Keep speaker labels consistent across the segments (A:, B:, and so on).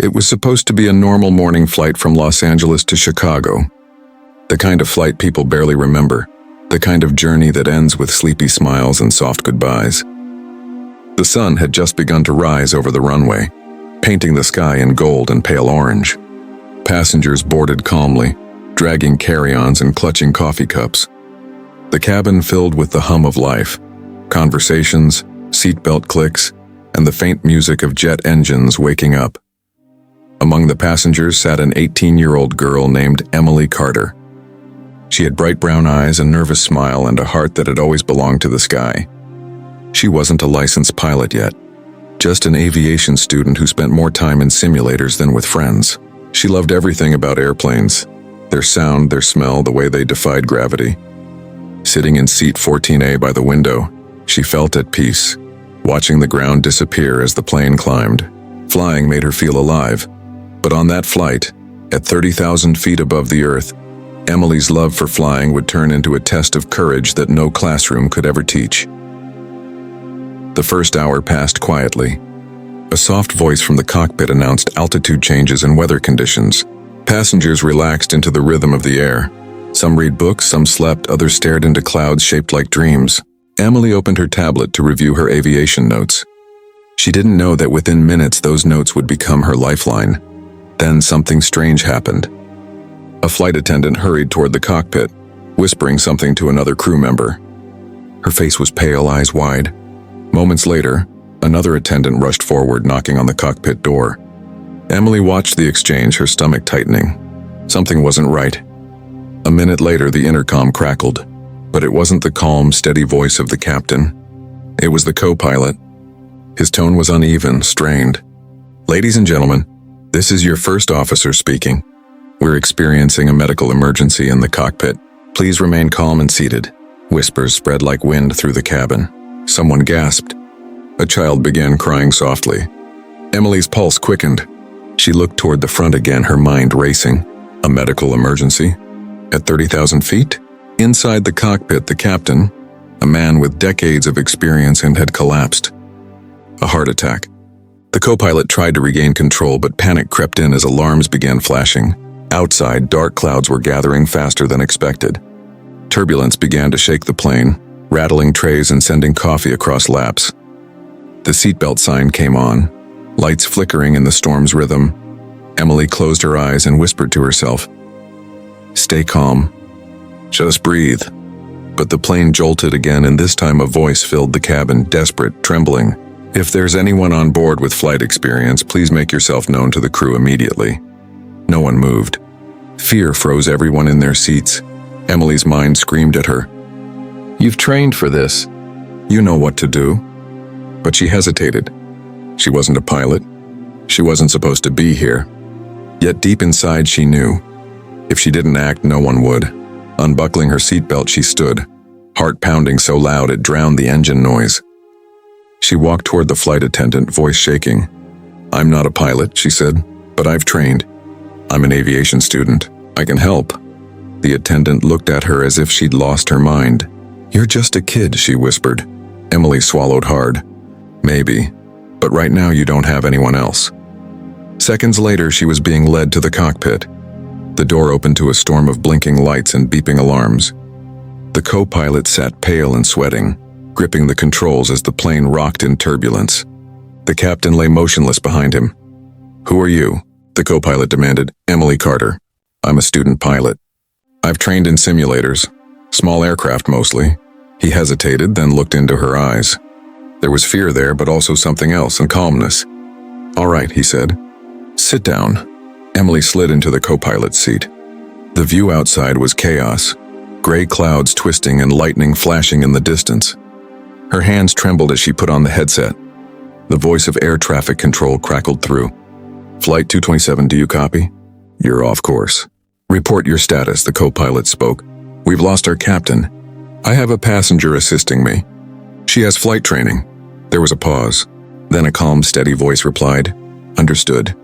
A: It was supposed to be a normal morning flight from Los Angeles to Chicago. The kind of flight people barely remember. The kind of journey that ends with sleepy smiles and soft goodbyes. The sun had just begun to rise over the runway, painting the sky in gold and pale orange. Passengers boarded calmly, dragging carry-ons and clutching coffee cups. The cabin filled with the hum of life, conversations, seatbelt clicks, and the faint music of jet engines waking up. Among the passengers sat an 18-year-old girl named Emily Carter. She had bright brown eyes, a nervous smile, and a heart that had always belonged to the sky. She wasn't a licensed pilot yet, just an aviation student who spent more time in simulators than with friends. She loved everything about airplanes, their sound, their smell, the way they defied gravity. Sitting in seat 14A by the window, she felt at peace, watching the ground disappear as the plane climbed. Flying made her feel alive. But on that flight, at 30,000 feet above the earth, Emily's love for flying would turn into a test of courage that no classroom could ever teach. The first hour passed quietly. A soft voice from the cockpit announced altitude changes and weather conditions. Passengers relaxed into the rhythm of the air. Some read books, some slept, others stared into clouds shaped like dreams. Emily opened her tablet to review her aviation notes. She didn't know that within minutes those notes would become her lifeline. Then something strange happened. A flight attendant hurried toward the cockpit, whispering something to another crew member. Her face was pale, eyes wide. Moments later, another attendant rushed forward, knocking on the cockpit door. Emily watched the exchange, her stomach tightening. Something wasn't right. A minute later, the intercom crackled, but it wasn't the calm, steady voice of the captain. It was the co-pilot. His tone was uneven, strained. "Ladies and gentlemen, this is your first officer speaking. We're experiencing a medical emergency in the cockpit. Please remain calm and seated." Whispers spread like wind through the cabin. Someone gasped. A child began crying softly. Emily's pulse quickened. She looked toward the front again, her mind racing. A medical emergency? At 30,000 feet? Inside the cockpit, the captain, a man with decades of experience, and had collapsed. A heart attack. The co-pilot tried to regain control, but panic crept in as alarms began flashing. Outside, dark clouds were gathering faster than expected. Turbulence began to shake the plane, rattling trays and sending coffee across laps. The seatbelt sign came on, lights flickering in the storm's rhythm. Emily closed her eyes and whispered to herself, "Stay calm. Just breathe." But the plane jolted again, and this time a voice filled the cabin, desperate, trembling. "If there's anyone on board with flight experience, please make yourself known to the crew immediately." No one moved. Fear froze everyone in their seats. Emily's mind screamed at her, "You've trained for this. You know what to do." But she hesitated. She wasn't a pilot. She wasn't supposed to be here. Yet deep inside she knew. If she didn't act, no one would. Unbuckling her seatbelt, she stood, heart pounding so loud it drowned the engine noise. She walked toward the flight attendant, voice shaking. "I'm not a pilot," she said, "but I've trained. I'm an aviation student. I can help." The attendant looked at her as if she'd lost her mind. "You're just a kid," she whispered. Emily swallowed hard. "Maybe, but right now you don't have anyone else." Seconds later, she was being led to the cockpit. The door opened to a storm of blinking lights and beeping alarms. The co-pilot sat pale and sweating, gripping the controls as the plane rocked in turbulence. The captain lay motionless behind him. "Who are you?" the co-pilot demanded. "Emily Carter. I'm a student pilot. I've trained in simulators, small aircraft mostly." He hesitated, then looked into her eyes. There was fear there, but also something else, and calmness. "All right," he said. "Sit down." Emily slid into the co-pilot's seat. The view outside was chaos, gray clouds twisting and lightning flashing in the distance. Her hands trembled as she put on the headset. The voice of air traffic control crackled through. "Flight 227, do you copy?" "You're off course." "Report your status," the co-pilot spoke. "We've lost our captain. I have a passenger assisting me. She has flight training." There was a pause. Then a calm, steady voice replied, "Understood.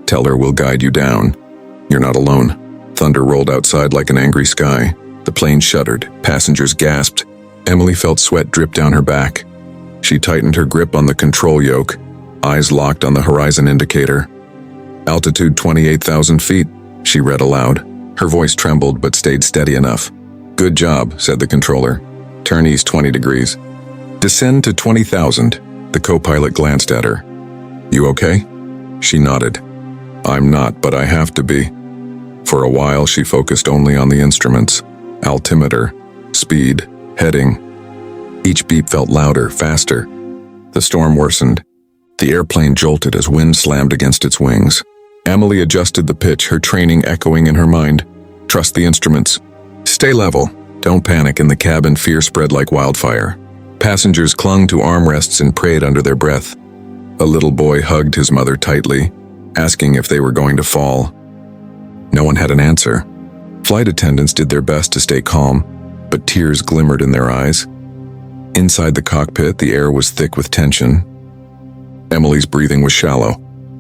A: Tell her we'll guide you down. You're not alone." Thunder rolled outside like an angry sky. The plane shuddered. Passengers gasped. Emily felt sweat drip down her back. She tightened her grip on the control yoke, eyes locked on the horizon indicator. Altitude 28,000 feet, she read aloud. Her voice trembled but stayed steady enough. Good job, said the controller. Turn east 20 degrees. Descend to 20,000. The co-pilot glanced at her. You okay? She nodded. I'm not, but I have to be. For a while, she focused only on the instruments. Altimeter, speed, heading. Each beep felt louder, faster. The storm worsened. The airplane jolted as wind slammed against its wings. Emily adjusted the pitch, her training echoing in her mind. Trust the instruments. Stay level. Don't panic. In the cabin, fear spread like wildfire. Passengers clung to armrests and prayed under their breath. A little boy hugged his mother tightly, asking if they were going to fall. No one had an answer. Flight attendants did their best to stay calm, but tears glimmered in their eyes. Inside the cockpit, the air was thick with tension. Emily's breathing was shallow,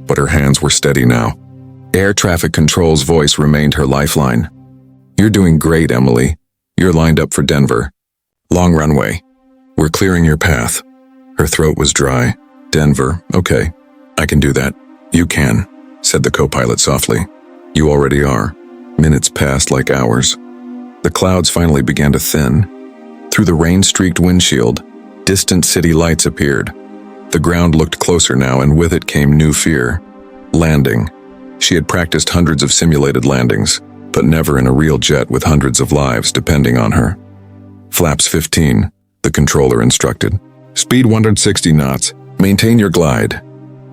A: but her hands were steady now. Air traffic control's voice remained her lifeline. You're doing great, Emily. You're lined up for Denver. Long runway. We're clearing your path. Her throat was dry. Denver, okay. I can do that. You can, said the co-pilot softly. You already are. Minutes passed like hours. The clouds finally began to thin. Through the rain-streaked windshield, distant city lights appeared. The ground looked closer now, and with it came new fear. Landing. She had practiced hundreds of simulated landings, but never in a real jet with hundreds of lives depending on her. Flaps 15, the controller instructed. Speed 160 knots. Maintain your glide.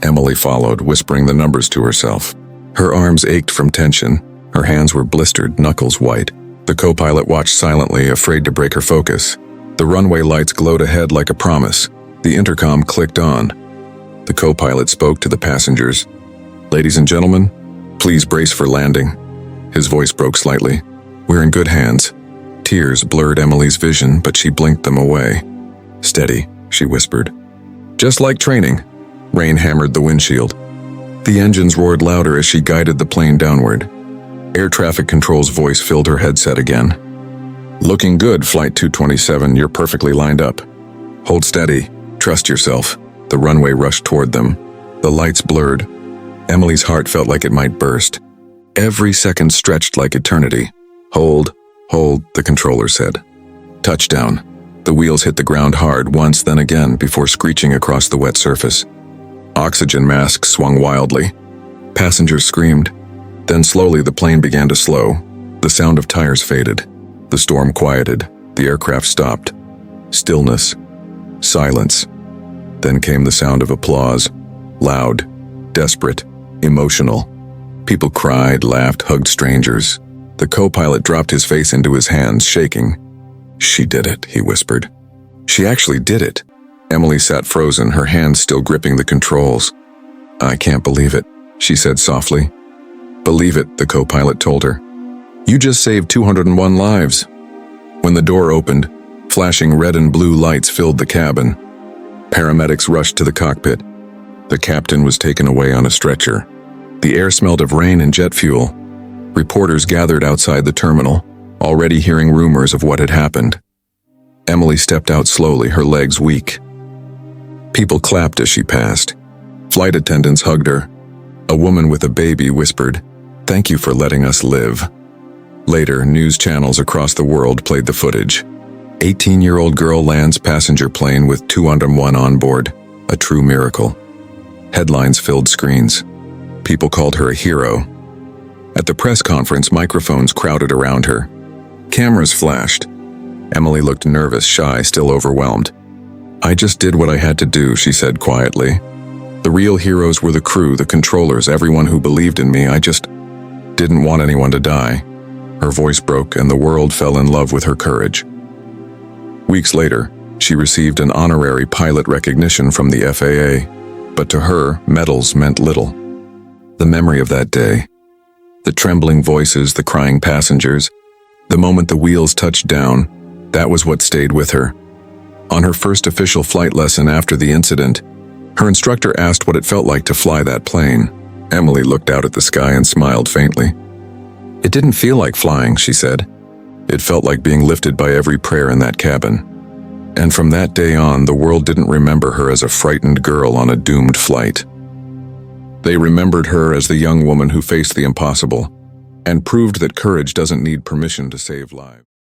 A: Emily followed, whispering the numbers to herself. Her arms ached from tension. Her hands were blistered, knuckles white. The co-pilot watched silently, afraid to break her focus. The runway lights glowed ahead like a promise. The intercom clicked on. The co-pilot spoke to the passengers. Ladies and gentlemen, please brace for landing. His voice broke slightly. We're in good hands. Tears blurred Emily's vision, but she blinked them away. Steady, she whispered. Just like training. Rain hammered the windshield. The engines roared louder as she guided the plane downward. Air traffic control's voice filled her headset again. Looking good, Flight 227, you're perfectly lined up. Hold steady. Trust yourself. The runway rushed toward them. The lights blurred. Emily's heart felt like it might burst. Every second stretched like eternity. Hold, the controller said. Touchdown. The wheels hit the ground hard once, then again, before screeching across the wet surface. Oxygen masks swung wildly. Passengers screamed. Then slowly the plane began to slow. The sound of tires faded. The storm quieted. The aircraft stopped. Stillness. Silence. Then came the sound of applause. Loud, desperate, emotional. People cried, laughed, hugged strangers. The co-pilot dropped his face into his hands, shaking. She did it, he whispered. She actually did it. Emily sat frozen, her hands still gripping the controls. I can't believe it, she said softly. Believe it, the co-pilot told her. You just saved 201 lives. When the door opened, flashing red and blue lights filled the cabin. Paramedics rushed to the cockpit. The captain was taken away on a stretcher. The air smelled of rain and jet fuel. Reporters gathered outside the terminal, already hearing rumors of what had happened. Emily stepped out slowly, her legs weak. People clapped as she passed. Flight attendants hugged her. A woman with a baby whispered, "Thank you for letting us live." Later, news channels across the world played the footage. 18-year-old girl lands passenger plane with 201 on board, a true miracle. Headlines filled screens. People called her a hero. At the press conference, microphones crowded around her. Cameras flashed. Emily looked nervous, shy, still overwhelmed. I just did what I had to do, she said quietly. The real heroes were the crew, the controllers, everyone who believed in me. I just didn't want anyone to die. Her voice broke, and the world fell in love with her courage. Weeks later, she received an honorary pilot recognition from the FAA, but to her, medals meant little. The memory of that day, the trembling voices, the crying passengers, the moment the wheels touched down, that was what stayed with her. On her first official flight lesson after the incident, her instructor asked what it felt like to fly that plane. Emily looked out at the sky and smiled faintly. It didn't feel like flying, she said. It felt like being lifted by every prayer in that cabin. And from that day on, the world didn't remember her as a frightened girl on a doomed flight. They remembered her as the young woman who faced the impossible and proved that courage doesn't need permission to save lives.